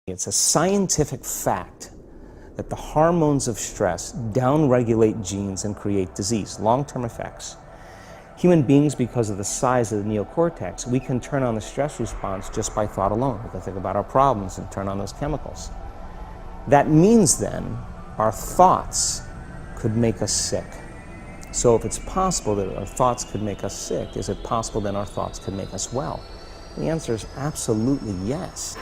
It's a scientific fact that the hormones of stress downregulate genes and create disease, long-term effects. Human beings, because of the size of the neocortex, we can turn on the stress response just by thought alone. We can think about our problems and turn on those chemicals. That means then our thoughts could make us sick. So if it's possible that our thoughts could make us sick, is it possible then our thoughts could make us well? The answer is absolutely yes.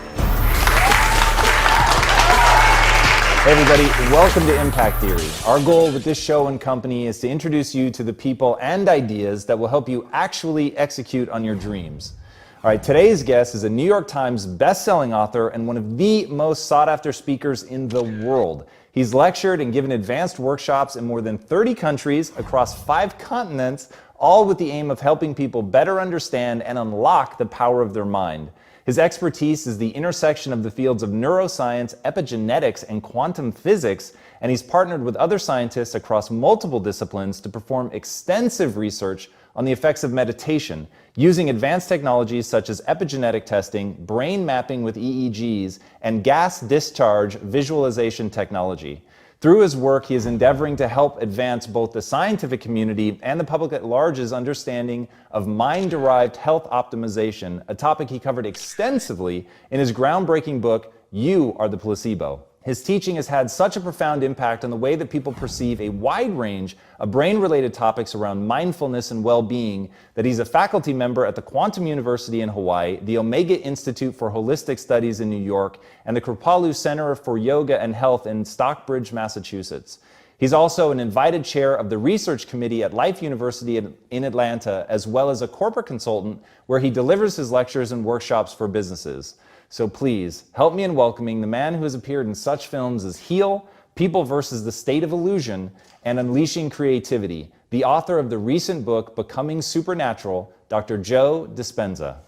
Hey everybody, welcome to Impact Theory. Our goal with this show and company is to introduce you to the people and ideas that will help you actually execute on your dreams. All right, today's guest is a New York Times best-selling author and one of the most sought-after speakers in the world. He's lectured and given advanced workshops in more than 30 countries across 5 continents, all with the aim of helping people better understand and unlock the power of their mind. His expertise is the intersection of the fields of neuroscience, epigenetics, and quantum physics, and he's partnered with other scientists across multiple disciplines to perform extensive research on the effects of meditation, using advanced technologies such as epigenetic testing, brain mapping with EEGs, and gas discharge visualization technology. Through his work, he is endeavoring to help advance both the scientific community and the public at large's understanding of mind-derived health optimization, a topic he covered extensively in his groundbreaking book, You Are the Placebo. His teaching has had such a profound impact on the way that people perceive a wide range of brain-related topics around mindfulness and well-being that he's a faculty member at the Quantum University in Hawaii, the Omega Institute for Holistic Studies in New York, and the Kripalu Center for Yoga and Health in Stockbridge, Massachusetts. He's also an invited chair of the research committee at Life University in Atlanta, as well as a corporate consultant where he delivers his lectures and workshops for businesses. So please, help me in welcoming the man who has appeared in such films as Heal, People versus the State of Illusion, and Unleashing Creativity, the author of the recent book, Becoming Supernatural, Dr. Joe Dispenza.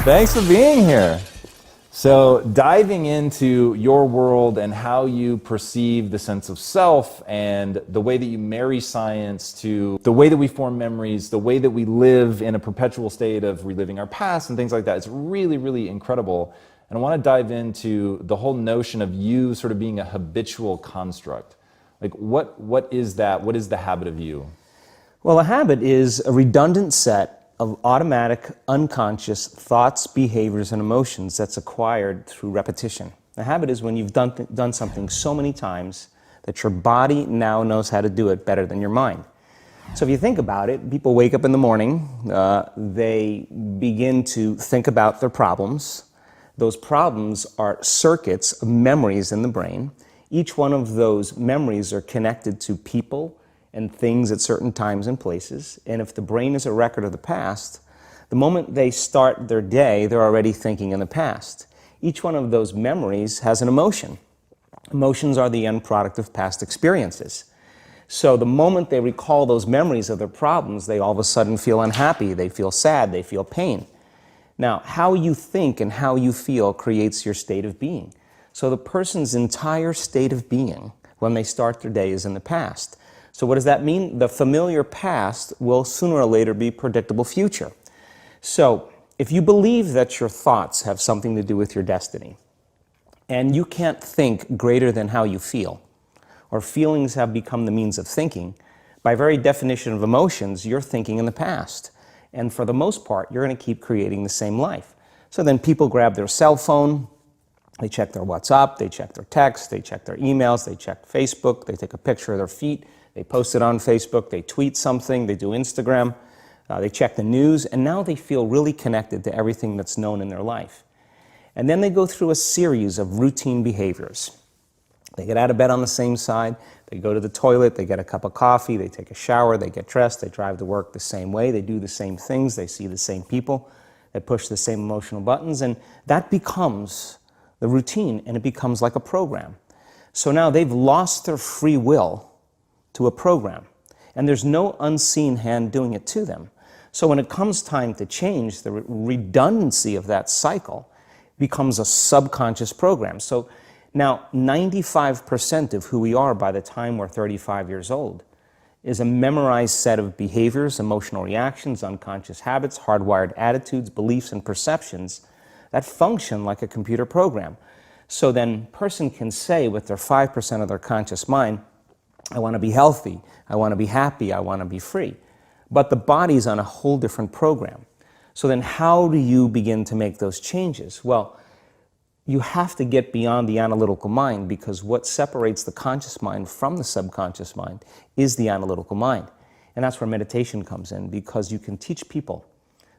Thanks for being here. So diving into your world and how you perceive the sense of self and the way that you marry science to the way that we form memories, the way that we live in a perpetual state of reliving our past and things like that, it's really, really incredible. And I want to dive into the whole notion of you sort of being a habitual construct. Like what is that? What is the habit of you? Well, a habit is a redundant set of automatic, unconscious thoughts, behaviors, and emotions that's acquired through repetition. A habit is when you've done something so many times that your body now knows how to do it better than your mind. So if you think about it, people wake up in the morning, they begin to think about their problems. Those problems are circuits of memories in the brain. Each one of those memories are connected to people and things at certain times and places. And if the brain is a record of the past, the moment they start their day, they're already thinking in the past. Each one of those memories has an emotion. Emotions are the end product of past experiences. So the moment they recall those memories of their problems, they all of a sudden feel unhappy, they feel sad, they feel pain. Now, how you think and how you feel creates your state of being. So the person's entire state of being when they start their day is in the past. So what does that mean? The familiar past will sooner or later be predictable future. So if you believe that your thoughts have something to do with your destiny, and you can't think greater than how you feel, or feelings have become the means of thinking, by very definition of emotions, you're thinking in the past. And for the most part, you're going to keep creating the same life. So then people grab their cell phone, they check their WhatsApp, they check their text, they check their emails, they check Facebook, they take a picture of their feet, they post it on Facebook, they tweet something, they do Instagram, they check the news, and now they feel really connected to everything that's known in their life. And then they go through a series of routine behaviors. They get out of bed on the same side, they go to the toilet, they get a cup of coffee, they take a shower, they get dressed, they drive to work the same way, they do the same things, they see the same people, they push the same emotional buttons, and that becomes the routine, and it becomes like a program. So now they've lost their free will to a program, and there's no unseen hand doing it to them. So when it comes time to change, the redundancy of that cycle becomes a subconscious program. So now 95% of who we are by the time we're 35 years old is a memorized set of behaviors, emotional reactions, unconscious habits, hardwired attitudes, beliefs, and perceptions that function like a computer program. So then a person can say with their 5% of their conscious mind, I want to be healthy, I want to be happy, I want to be free. But the body's on a whole different program. So then how do you begin to make those changes? Well, you have to get beyond the analytical mind, because what separates the conscious mind from the subconscious mind is the analytical mind. And that's where meditation comes in, because you can teach people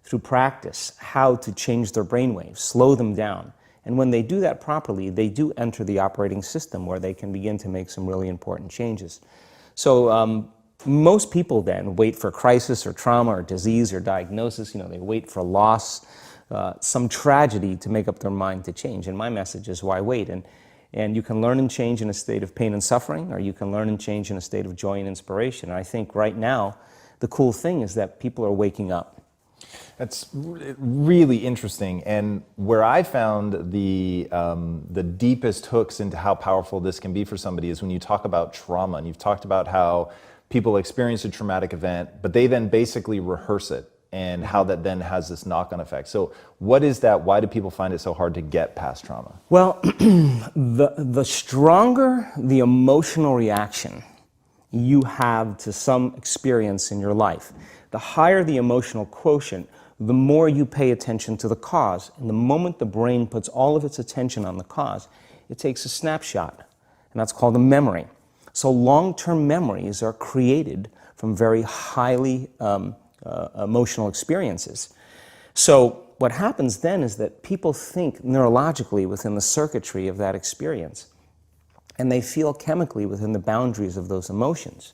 through practice how to change their brainwaves, slow them down. And when they do that properly, they do enter the operating system where they can begin to make some really important changes. So most people then wait for crisis or trauma or disease or diagnosis. They wait for loss, some tragedy to make up their mind to change. And my message is, why wait? And you can learn and change in a state of pain and suffering, or you can learn and change in a state of joy and inspiration. And I think right now, the cool thing is that people are waking up. That's really interesting. And where I found the deepest hooks into how powerful this can be for somebody is when you talk about trauma. And you've talked about how people experience a traumatic event, but they then basically rehearse it, and how that then has this knock-on effect. So what is that? Why do people find it so hard to get past trauma? Well, the stronger the emotional reaction you have to some experience in your life, the higher the emotional quotient, the more you pay attention to the cause. And the moment the brain puts all of its attention on the cause, it takes a snapshot, and that's called a memory. So long-term memories are created from very highly emotional experiences. So what happens then is that people think neurologically within the circuitry of that experience, and they feel chemically within the boundaries of those emotions.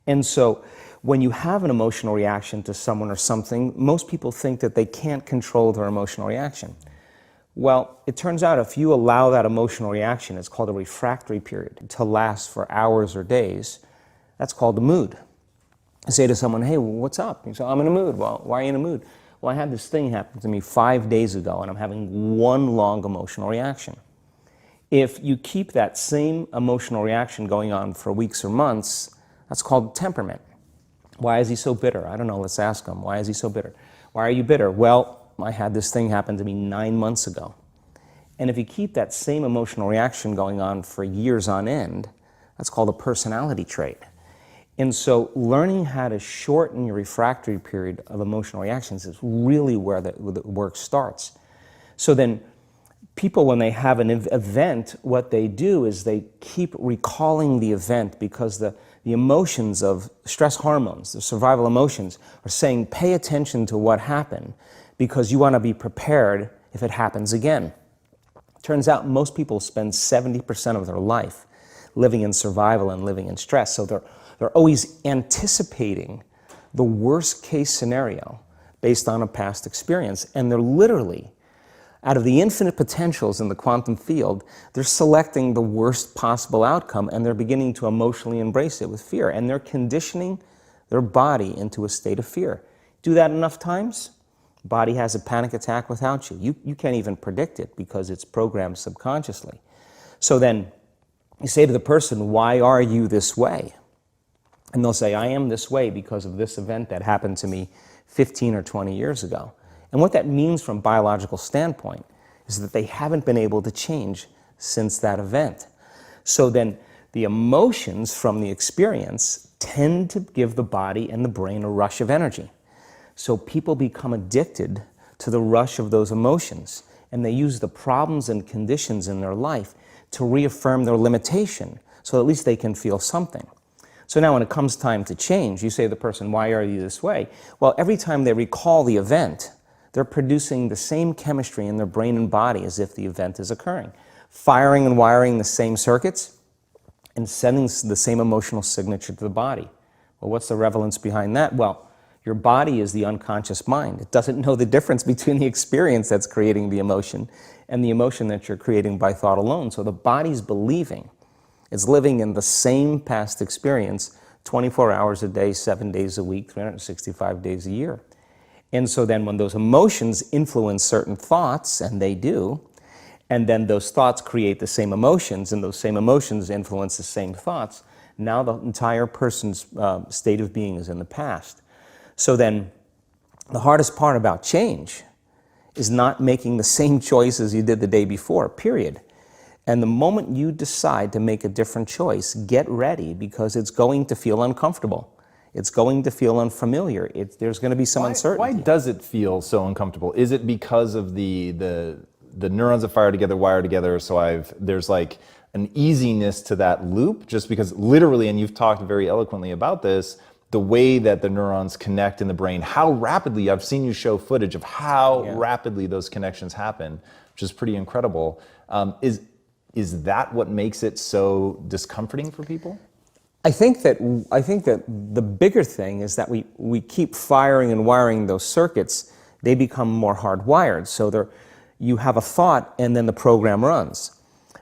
And so when you have an emotional reaction to someone or something, most people think that they can't control their emotional reaction. Well, it turns out if you allow that emotional reaction, it's called a refractory period, to last for hours or days, that's called a mood. I say to someone, hey, what's up? You say, I'm in a mood. Well, why are you in a mood? Well, I had this thing happen to me 5 days ago, and I'm having one long emotional reaction. If you keep that same emotional reaction going on for weeks or months, that's called temperament. Why is he so bitter? I don't know, let's ask him. Why is he so bitter? Why are you bitter? Well, I had this thing happen to me 9 months ago. And if you keep that same emotional reaction going on for years on end, that's called a personality trait. And so learning how to shorten your refractory period of emotional reactions is really where the work starts. So then people, when they have an event, what they do is they keep recalling the event, because the emotions of stress hormones, the survival emotions, are saying, pay attention to what happened, because you want to be prepared if it happens again. Turns out most people spend 70% of their life living in survival and living in stress. So they're always anticipating the worst case scenario based on a past experience. And they're literally, out of the infinite potentials in the quantum field, they're selecting the worst possible outcome, and they're beginning to emotionally embrace it with fear. And they're conditioning their body into a state of fear. Do that enough times, body has a panic attack without you. You can't even predict it because it's programmed subconsciously. So then you say to the person, why are you this way? And they'll say, I am this way because of this event that happened to me 15 or 20 years ago. And what that means from a biological standpoint is that they haven't been able to change since that event. So then the emotions from the experience tend to give the body and the brain a rush of energy. So people become addicted to the rush of those emotions, and they use the problems and conditions in their life to reaffirm their limitation, so at least they can feel something. So now when it comes time to change, you say to the person, why are you this way? Well, every time they recall the event, they're producing the same chemistry in their brain and body as if the event is occurring, firing and wiring the same circuits and sending the same emotional signature to the body. Well, what's the relevance behind that? Well, your body is the unconscious mind. It doesn't know the difference between the experience that's creating the emotion and the emotion that you're creating by thought alone. So the body's believing it's living in the same past experience 24 hours a day, 7 days a week, 365 days a year. And so then when those emotions influence certain thoughts, and they do, and then those thoughts create the same emotions, and those same emotions influence the same thoughts, Now the entire person's state of being is in the past. So then the hardest part about change is not making the same choices you did the day before, period. And the moment you decide to make a different choice, get ready, because it's going to feel uncomfortable. It's going to feel unfamiliar. There's going to be some uncertainty. Why does it feel so uncomfortable? Is it because of the neurons that fire together wire together, so there's like an easiness to that loop, just because literally, and you've talked very eloquently about this, the way that the neurons connect in the brain, how rapidly, I've seen you show footage of how rapidly those connections happen, which is pretty incredible. Is that what makes it so discomforting for people? I think that the bigger thing is that we keep firing and wiring those circuits. They become more hardwired. So you have a thought and then the program runs.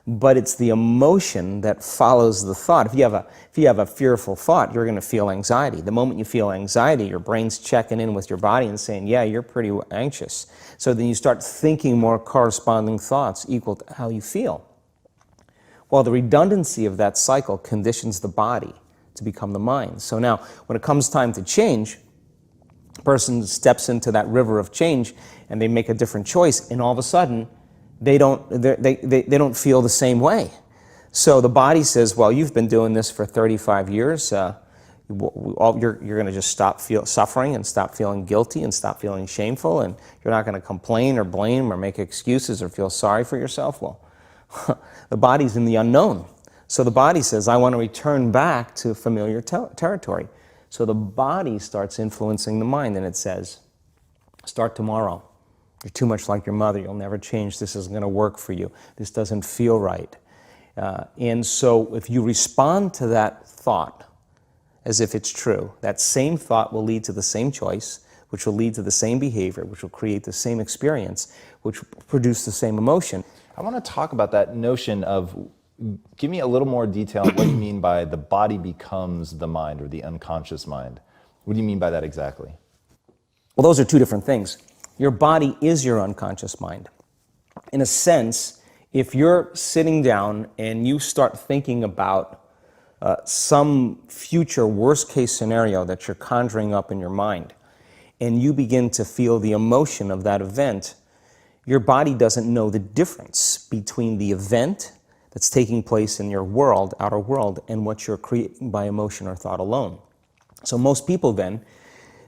But it's the emotion that follows the thought. If you have a fearful thought, you're going to feel anxiety. The moment you feel anxiety, your brain's checking in with your body and saying, yeah, you're pretty anxious. So then you start thinking more corresponding thoughts equal to how you feel. Well, the redundancy of that cycle conditions the body to become the mind. So now, when it comes time to change, a person steps into that river of change and they make a different choice, and all of a sudden, they don't feel the same way. So the body says, well, you've been doing this for 35 years. You're going to just stop suffering and stop feeling guilty and stop feeling shameful, and you're not going to complain or blame or make excuses or feel sorry for yourself. Well, the body's in the unknown. So the body says, I want to return back to familiar territory. So the body starts influencing the mind, and it says, start tomorrow. You're too much like your mother. You'll never change. This isn't going to work for you. This doesn't feel right. And so if you respond to that thought as if it's true, that same thought will lead to the same choice, which will lead to the same behavior, which will create the same experience, which will produce the same emotion. I want to talk about that notion of, give me a little more detail on what you mean by the body becomes the mind or the unconscious mind. What do you mean by that exactly? Well, those are two different things. Your body is your unconscious mind. In a sense, if you're sitting down and you start thinking about some future worst-case scenario that you're conjuring up in your mind, and you begin to feel the emotion of that event, your body doesn't know the difference between the event that's taking place in your world, outer world, and what you're creating by emotion or thought alone. So most people then,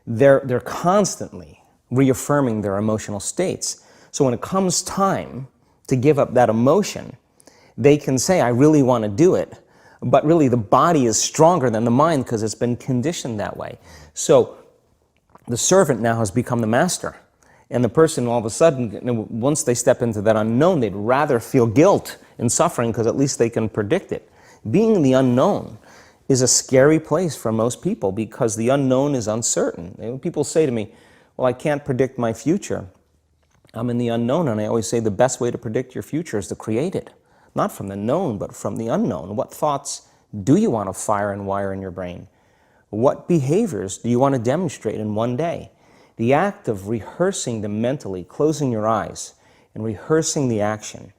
they're constantly reaffirming their emotional states. So when it comes time to give up that emotion, they can say, I really want to do it, but really the body is stronger than the mind because it's been conditioned that way. So the servant now has become the master. And the person all of a sudden, once they step into that unknown, they'd rather feel guilt and suffering because at least they can predict it. Being in the unknown is a scary place for most people because the unknown is uncertain. People say to me, well, I can't predict my future. I'm in the unknown, and I always say the best way to predict your future is to create it. Not from the known, but from the unknown. What thoughts do you want to fire and wire in your brain? What behaviors do you want to demonstrate in one day? The act of rehearsing them mentally, closing your eyes, and rehearsing the action.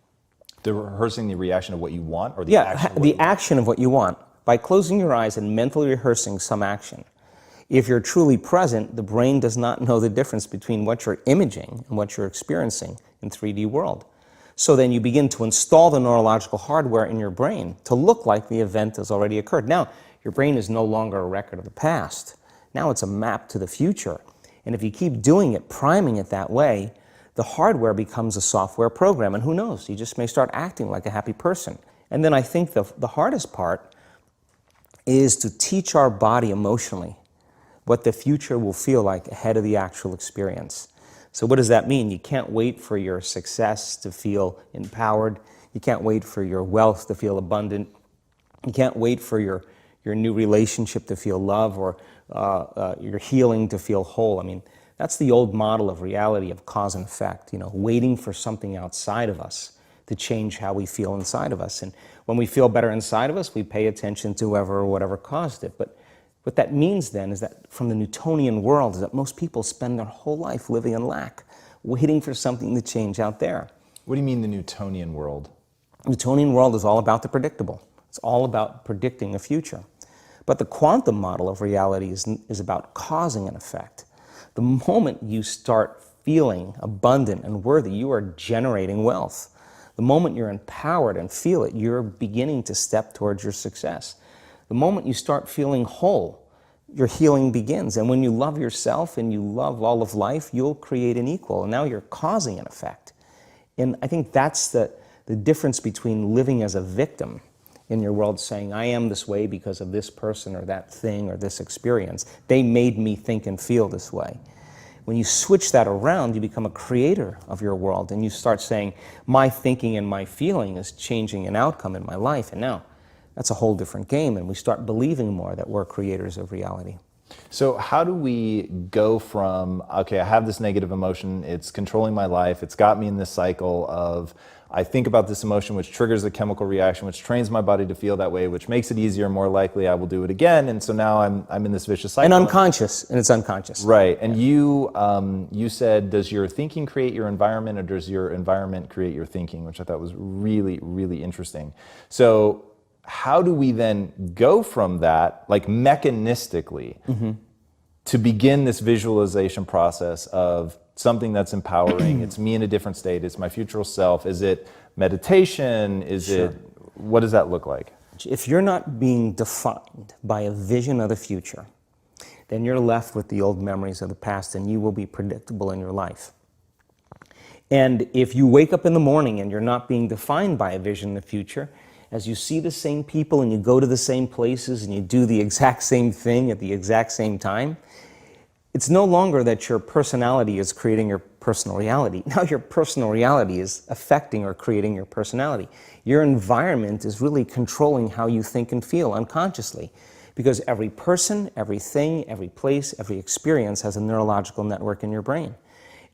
Rehearsing the reaction of what you want, or the action of what the action of what you want. By closing your eyes and mentally rehearsing some action. If you're truly present, the brain does not know the difference between what you're imaging and what you're experiencing in 3D world. So then you begin to install the neurological hardware in your brain to look like the event has already occurred. Now, your brain is no longer a record of the past. Now it's a map to the future. And if you keep doing it, priming it that way, the hardware becomes a software program. And who knows, you just may start acting like a happy person. And then I think the hardest part is to teach our body emotionally what the future will feel like ahead of the actual experience. So what does that mean? You can't wait for your success to feel empowered. You can't wait for your wealth to feel abundant. You can't wait for your new relationship to feel love, or your healing to feel whole. I mean, that's the old model of reality, of cause and effect, waiting for something outside of us to change how we feel inside of us. And when we feel better inside of us, we pay attention to whoever or whatever caused it. But what that means then is that from the Newtonian world is that most people spend their whole life living in lack, waiting for something to change out there. What do you mean the Newtonian world? The Newtonian world is all about the predictable. It's all about predicting a future. But the quantum model of reality is about causing an effect. The moment you start feeling abundant and worthy, you are generating wealth. The moment you're empowered and feel it, you're beginning to step towards your success. The moment you start feeling whole, your healing begins. And when you love yourself and you love all of life, you'll create an equal. And now you're causing an effect. And I think that's the difference between living as a victim in your world, saying, I am this way because of this person or that thing or this experience. They made me think and feel this way. When you switch that around, you become a creator of your world, and you start saying, my thinking and my feeling is changing an outcome in my life. And now that's a whole different game, and we start believing more that we're creators of reality. So how do we go from, okay, I have this negative emotion, it's controlling my life, it's got me in this cycle of, I think about this emotion, which triggers a chemical reaction, which trains my body to feel that way, which makes it easier and more likely I will do it again. And so now I'm in this vicious cycle. And it's unconscious. Right. And you said, does your thinking create your environment, or does your environment create your thinking? Which I thought was really, really interesting. So how do we then go from that, like mechanistically, to begin this visualization process of something that's empowering? It's me in a different state, it's my future self. Is it meditation? What does that look like? If you're not being defined by a vision of the future, then you're left with the old memories of the past, and you will be predictable in your life. And if you wake up in the morning and you're not being defined by a vision in the future, as you see the same people and you go to the same places and you do the exact same thing at the exact same time, it's no longer that your personality is creating your personal reality. Now your personal reality is affecting or creating your personality. Your environment is really controlling how you think and feel unconsciously, because every person, everything, every place, every experience has a neurological network in your brain.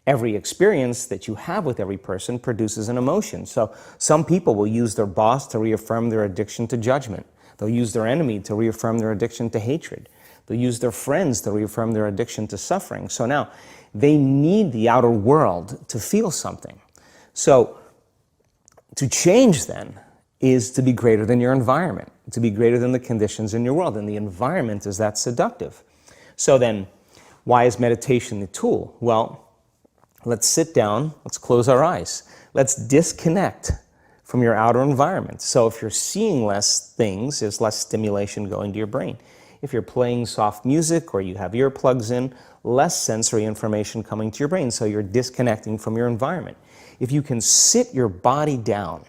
Every experience that you have with every person produces an emotion. So some people will use their boss to reaffirm their addiction to judgment. They'll use their enemy to reaffirm their addiction to hatred. They'll use their friends to reaffirm their addiction to suffering. So now they need the outer world to feel something. So to change then is to be greater than your environment, to be greater than the conditions in your world. And the environment is that seductive. So then why is meditation the tool? Well, let's sit down, let's close our eyes. Let's disconnect from your outer environment. So if you're seeing less things, there's less stimulation going to your brain. If you're playing soft music or you have earplugs in, less sensory information coming to your brain, so you're disconnecting from your environment. If you can sit your body down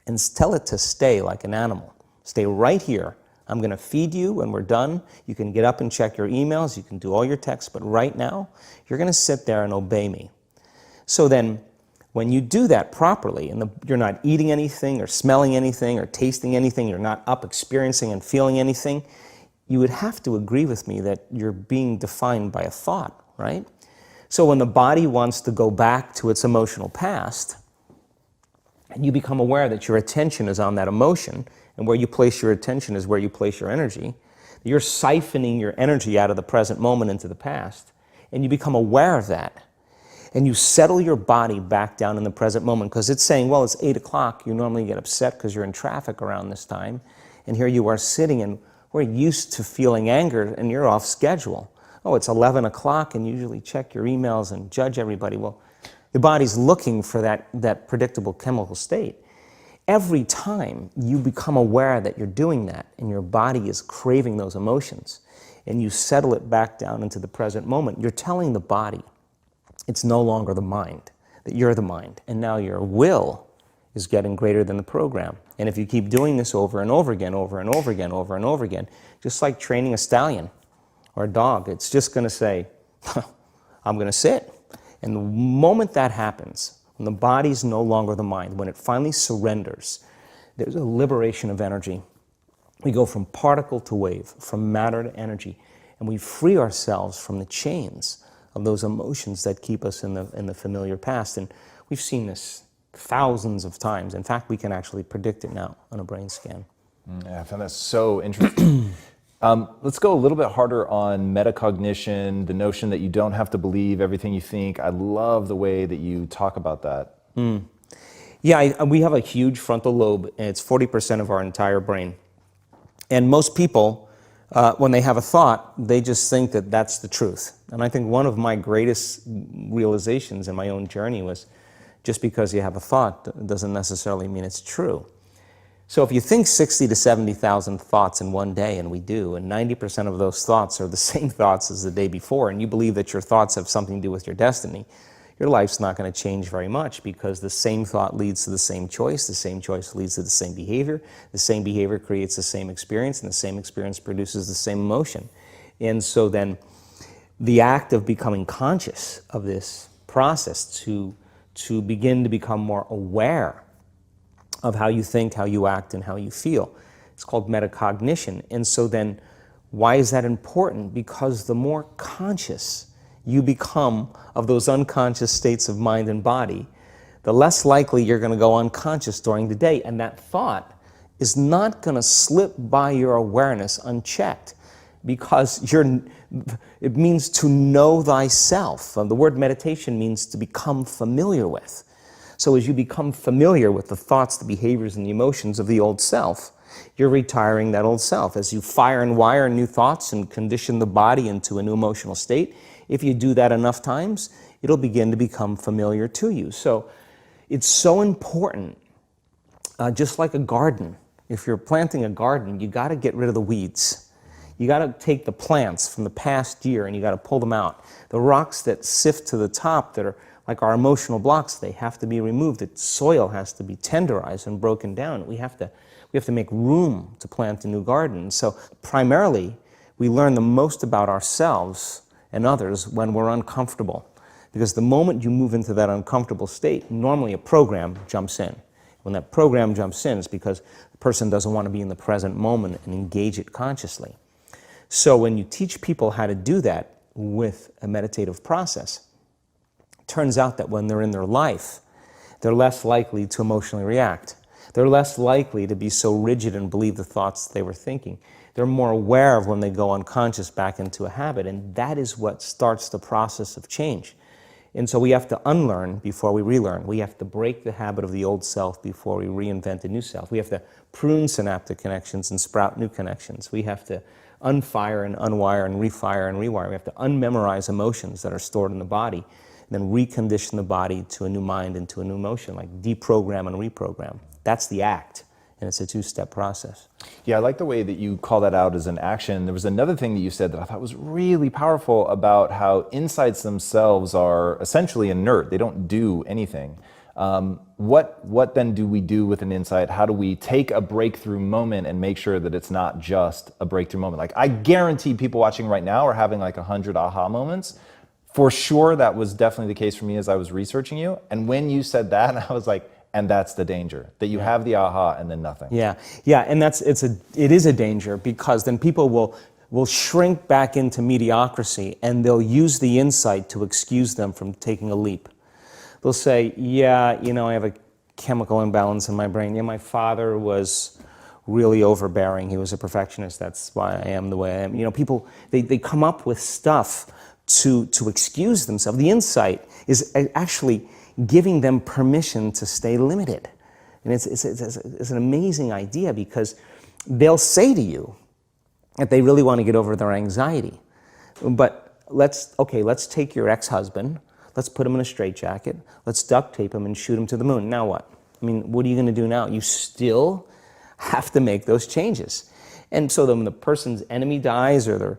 and tell it to stay like an animal, stay right here. I'm going to feed you when we're done. You can get up and check your emails, you can do all your texts, but right now, you're going to sit there and obey me. So then, when you do that properly, and you're not eating anything or smelling anything or tasting anything, you're not up experiencing and feeling anything, you would have to agree with me that you're being defined by a thought, right? So when the body wants to go back to its emotional past, and you become aware that your attention is on that emotion, and where you place your attention is where you place your energy, you're siphoning your energy out of the present moment into the past, and you become aware of that. And you settle your body back down in the present moment, because it's saying, well, it's 8 o'clock, you normally get upset because you're in traffic around this time, and here you are sitting, and we're used to feeling anger, and you're off schedule. Oh, it's 11 o'clock, and you usually check your emails and judge everybody. Well, the body's looking for that predictable chemical state. Every time you become aware that you're doing that, and your body is craving those emotions, and you settle it back down into the present moment, you're telling the body, it's no longer the mind, that you're the mind, and now your will is getting greater than the program. And if you keep doing this over and over again, over and over again, over and over again, just like training a stallion or a dog, it's just going to say, I'm going to sit. And the moment that happens, when the body's no longer the mind, when it finally surrenders, there's a liberation of energy. We go from particle to wave, from matter to energy, and we free ourselves from the chains of those emotions that keep us in the familiar past. And we've seen this thousands of times. In fact, we can actually predict it now on a brain scan. Yeah, I found that so interesting. Let's go a little bit harder on metacognition, the notion that you don't have to believe everything you think. I love the way that you talk about that. Yeah, we have a huge frontal lobe, and it's 40% of our entire brain. And most people, when they have a thought, they just think that that's the truth. And I think one of my greatest realizations in my own journey was just because you have a thought doesn't necessarily mean it's true. So if you think 60 to 70,000 thoughts in one day, and we do, and 90% of those thoughts are the same thoughts as the day before, and you believe that your thoughts have something to do with your destiny, your life's not going to change very much, because the same thought leads to the same choice leads to the same behavior creates the same experience, and the same experience produces the same emotion. And so then the act of becoming conscious of this process to begin to become more aware of how you think, how you act, and how you feel, it's called metacognition. And so then why is that important? Because the more conscious you become of those unconscious states of mind and body, the less likely you're going to go unconscious during the day. And that thought is not going to slip by your awareness unchecked, because it means to know thyself. The word meditation means to become familiar with. So as you become familiar with the thoughts, the behaviors, and the emotions of the old self, you're retiring that old self. As you fire and wire new thoughts and condition the body into a new emotional state, if you do that enough times, it'll begin to become familiar to you. So it's so important, just like a garden. If you're planting a garden, you got to get rid of the weeds. You got to take the plants from the past year and you got to pull them out. The rocks that sift to the top that are like our emotional blocks, they have to be removed. The soil has to be tenderized and broken down. We have to make room to plant a new garden. So primarily, we learn the most about ourselves and others when we're uncomfortable. Because the moment you move into that uncomfortable state, normally a program jumps in. When that program jumps in, it's because the person doesn't want to be in the present moment and engage it consciously. So when you teach people how to do that with a meditative process, it turns out that when they're in their life, they're less likely to emotionally react. They're less likely to be so rigid and believe the thoughts they were thinking. They're more aware of when they go unconscious back into a habit, and that is what starts the process of change. And so we have to unlearn before we relearn. We have to break the habit of the old self before we reinvent a new self. We have to prune synaptic connections and sprout new connections. We have to unfire and unwire and refire and rewire. We have to unmemorize emotions that are stored in the body, and then recondition the body to a new mind and to a new emotion, like deprogram and reprogram. That's the act, and it's a two-step process. Yeah, I like the way that you call that out as an action. There was another thing that you said that I thought was really powerful about how insights themselves are essentially inert. They don't do anything. What then do we do with an insight? How do we take a breakthrough moment and make sure that it's not just a breakthrough moment? Like, I guarantee people watching right now are having like 100 aha moments. For sure, that was definitely the case for me as I was researching you. And when you said that, I was like, and that's the danger, that you have the aha and then nothing. Yeah, and it is a danger, because then people will shrink back into mediocrity, and they'll use the insight to excuse them from taking a leap. They'll say, yeah, I have a chemical imbalance in my brain. Yeah, my father was really overbearing. He was a perfectionist. That's why I am the way I am. People, they come up with stuff to excuse themselves. The insight is actually giving them permission to stay limited. And it's an amazing idea, because they'll say to you that they really want to get over their anxiety. But let's take your ex-husband, let's put him in a straitjacket, let's duct tape him and shoot him to the moon. Now what? I mean, what are you going to do now? You still have to make those changes. And so then the person's enemy dies, or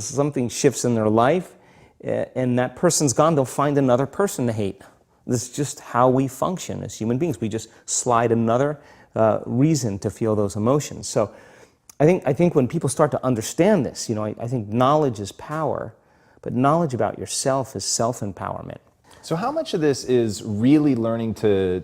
something shifts in their life, and that person's gone, they'll find another person to hate. This is just how we function as human beings. We just slide another reason to feel those emotions. So I think when people start to understand this, I think knowledge is power, but knowledge about yourself is self-empowerment. So how much of this is really learning to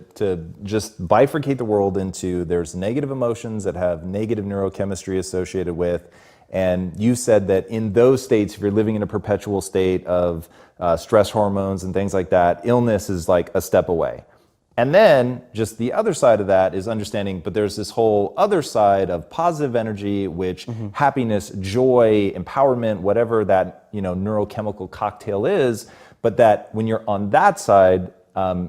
just bifurcate the world into there's negative emotions that have negative neurochemistry associated with, and you said that in those states, if you're living in a perpetual state of stress hormones and things like that, illness is like a step away. And then just the other side of that is understanding, but there's this whole other side of positive energy, which happiness, joy, empowerment, whatever that neurochemical cocktail is, but that when you're on that side,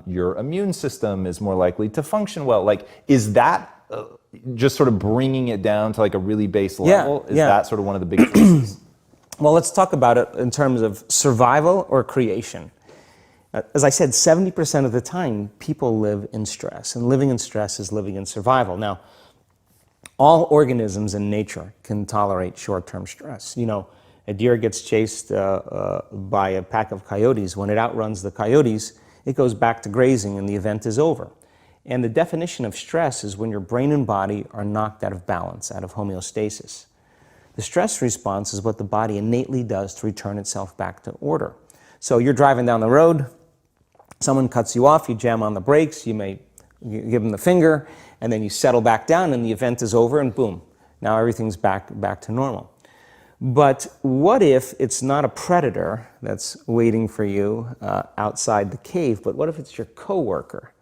your immune system is more likely to function well. Like, is that just sort of bringing it down to like a really base level, is yeah. that sort of one of the big choices? Well, let's talk about it in terms of survival or creation. As I said, 70% of the time, people live in stress, and living in stress is living in survival. Now, all organisms in nature can tolerate short-term stress. You know, a deer gets chased by a pack of coyotes. When it outruns the coyotes, it goes back to grazing and the event is over. And the definition of stress is when your brain and body are knocked out of balance, out of homeostasis. The stress response is what the body innately does to return itself back to order. So you're driving down the road, someone cuts you off, you jam on the brakes, you give them the finger, and then you settle back down and the event is over and boom, now everything's back to normal. But what if it's not a predator that's waiting for you outside the cave, but what if it's your coworker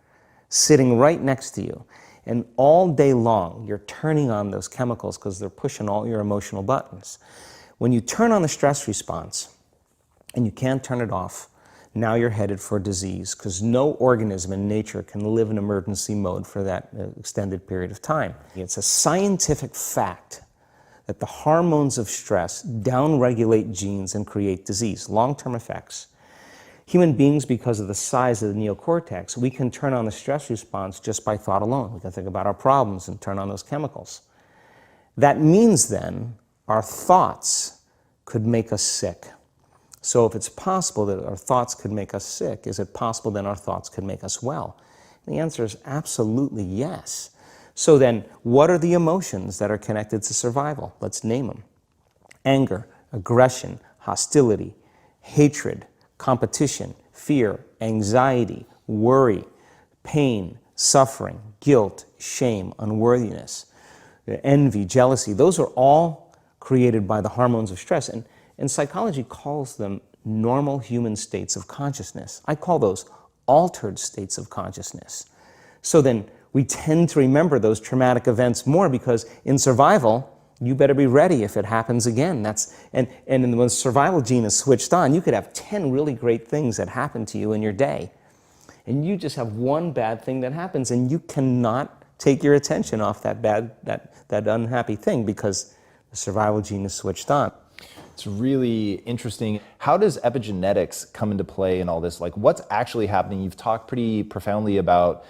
sitting right next to you? And all day long, you're turning on those chemicals because they're pushing all your emotional buttons. When you turn on the stress response and you can't turn it off, now you're headed for disease because no organism in nature can live in emergency mode for that extended period of time. It's a scientific fact that the hormones of stress downregulate genes and create disease, long-term effects. Human beings, because of the size of the neocortex, we can turn on the stress response just by thought alone. We can think about our problems and turn on those chemicals. That means then our thoughts could make us sick. So if it's possible that our thoughts could make us sick, is it possible then our thoughts could make us well? And the answer is absolutely yes. So then, what are the emotions that are connected to survival? Let's name them. Anger, aggression, hostility, hatred, competition, fear, anxiety, worry, pain, suffering, guilt, shame, unworthiness, envy, jealousy. Those are all created by the hormones of stress. And psychology calls them normal human states of consciousness. I call those altered states of consciousness. So then we tend to remember those traumatic events more because in survival, you better be ready if it happens again. And when the survival gene is switched on, you could have 10 really great things that happen to you in your day. And you just have one bad thing that happens and you cannot take your attention off that unhappy thing because the survival gene is switched on. It's really interesting. How does epigenetics come into play in all this? Like, what's actually happening? You've talked pretty profoundly about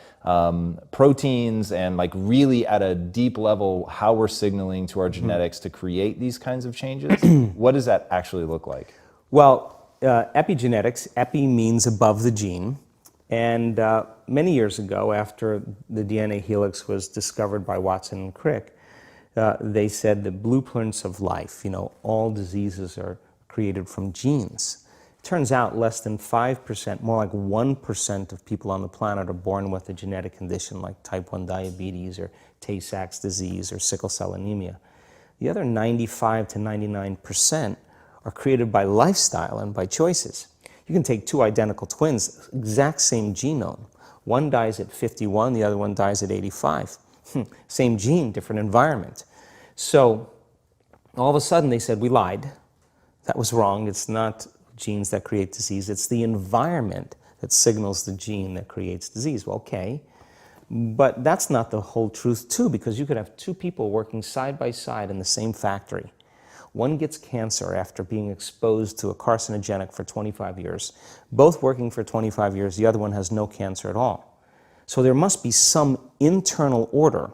proteins and like really at a deep level how we're signaling to our genetics to create these kinds of changes. What does that actually look like? Well, epigenetics, epi means above the gene. And many years ago, after the DNA helix was discovered by Watson and Crick, they said the blueprints of life, all diseases are created from genes. It turns out less than 5%, more like 1% of people on the planet are born with a genetic condition like type 1 diabetes or Tay-Sachs disease or sickle cell anemia. The other 95 to 99% are created by lifestyle and by choices. You can take two identical twins, exact same genome. One dies at 51, the other one dies at 85. Same gene, different environment. So all of a sudden they said, we lied. That was wrong. It's not genes that create disease. It's the environment that signals the gene that creates disease. Well, okay. But that's not the whole truth too, because you could have two people working side by side in the same factory. One gets cancer after being exposed to a carcinogenic for 25 years. Both working for 25 years, the other one has no cancer at all. So there must be some internal order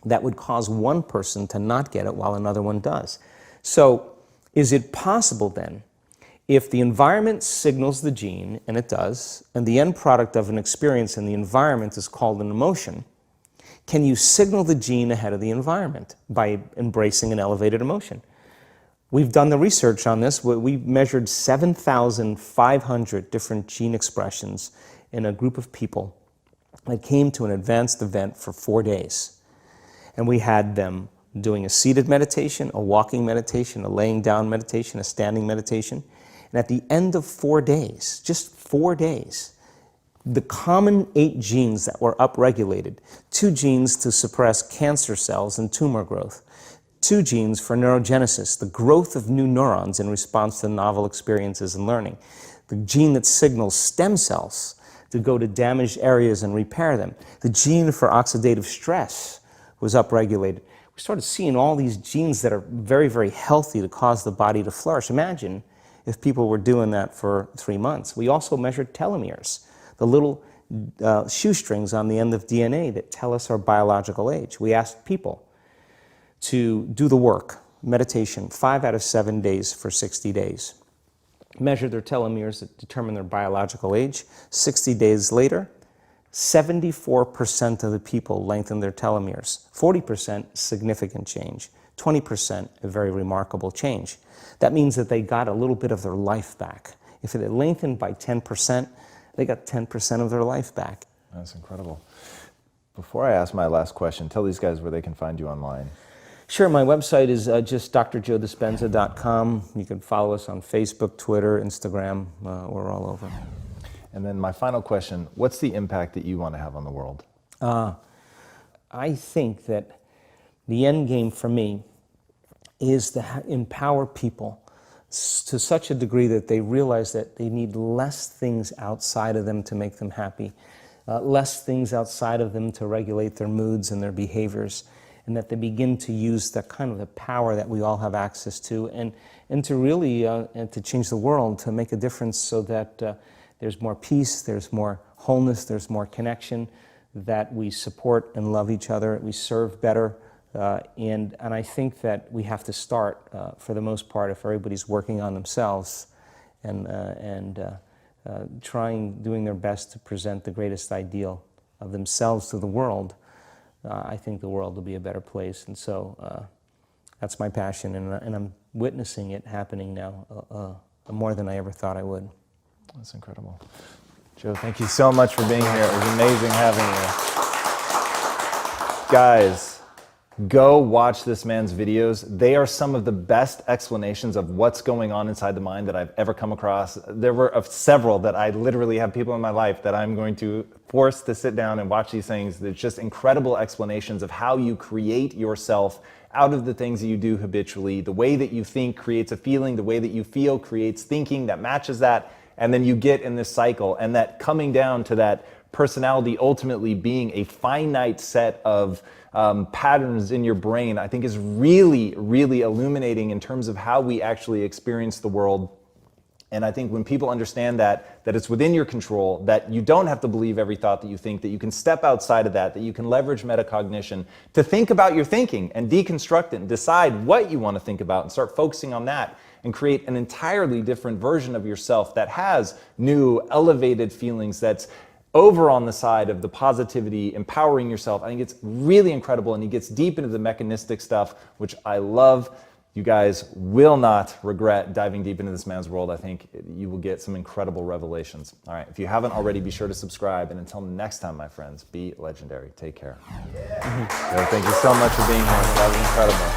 that would cause one person to not get it while another one does. So is it possible then, if the environment signals the gene, and it does, and the end product of an experience in the environment is called an emotion, can you signal the gene ahead of the environment by embracing an elevated emotion? We've done the research on this. We've measured 7,500 different gene expressions in a group of people that came to an advanced event for 4 days. And we had them doing a seated meditation, a walking meditation, a laying down meditation, a standing meditation. And at the end of 4 days, just 4 days, the common 8 genes that were upregulated, 2 genes to suppress cancer cells and tumor growth, 2 genes for neurogenesis, the growth of new neurons in response to novel experiences and learning, the gene that signals stem cells to go to damaged areas and repair them, the gene for oxidative stress, was upregulated. We started seeing all these genes that are very, very healthy to cause the body to flourish. Imagine if people were doing that for 3 months. We also measured telomeres, the little shoestrings on the end of DNA that tell us our biological age. We asked people to do the work, meditation, 5 out of 7 days for 60 days. Measure their telomeres that determine their biological age. 60 days later, 74% of the people lengthened their telomeres. 40% significant change. 20% a very remarkable change. That means that they got a little bit of their life back. If it had lengthened by 10%, they got 10% of their life back. That's incredible. Before I ask my last question, tell these guys where they can find you online. Sure, my website is just drjoedispenza.com. You can follow us on Facebook, Twitter, Instagram. We're all over. And then my final question, what's the impact that you want to have on the world? I think that the end game for me is to empower people to such a degree that they realize that they need less things outside of them to make them happy, less things outside of them to regulate their moods and their behaviors, and that they begin to use the kind of the power that we all have access to, and to really and to change the world, to make a difference so that there's more peace, there's more wholeness, there's more connection, that we support and love each other, we serve better, and I think that we have to start, for the most part, if everybody's working on themselves and doing their best to present the greatest ideal of themselves to the world, I think the world will be a better place. And so that's my passion, and I'm witnessing it happening now more than I ever thought I would. That's incredible. Joe, thank you so much for being here. It was amazing having you. Guys, go watch this man's videos. They are some of the best explanations of what's going on inside the mind that I've ever come across. There were several that I literally have people in my life that I'm going to force to sit down and watch these things. There's just incredible explanations of how you create yourself out of the things that you do habitually. The way that you think creates a feeling. The way that you feel creates thinking that matches that. And then you get in this cycle, and that coming down to that personality ultimately being a finite set of patterns in your brain, I think is really, really illuminating in terms of how we actually experience the world. And I think when people understand that it's within your control, that you don't have to believe every thought that you think, that you can step outside of that you can leverage metacognition to think about your thinking and deconstruct it and decide what you want to think about and start focusing on that, and create an entirely different version of yourself that has new, elevated feelings, that's over on the side of the positivity, empowering yourself. I think it's really incredible, and he gets deep into the mechanistic stuff, which I love. You guys will not regret diving deep into this man's world. I think you will get some incredible revelations. All right, if you haven't already, be sure to subscribe, and until next time, my friends, be legendary. Take care. Yeah. Thank you so much for being here. That was incredible.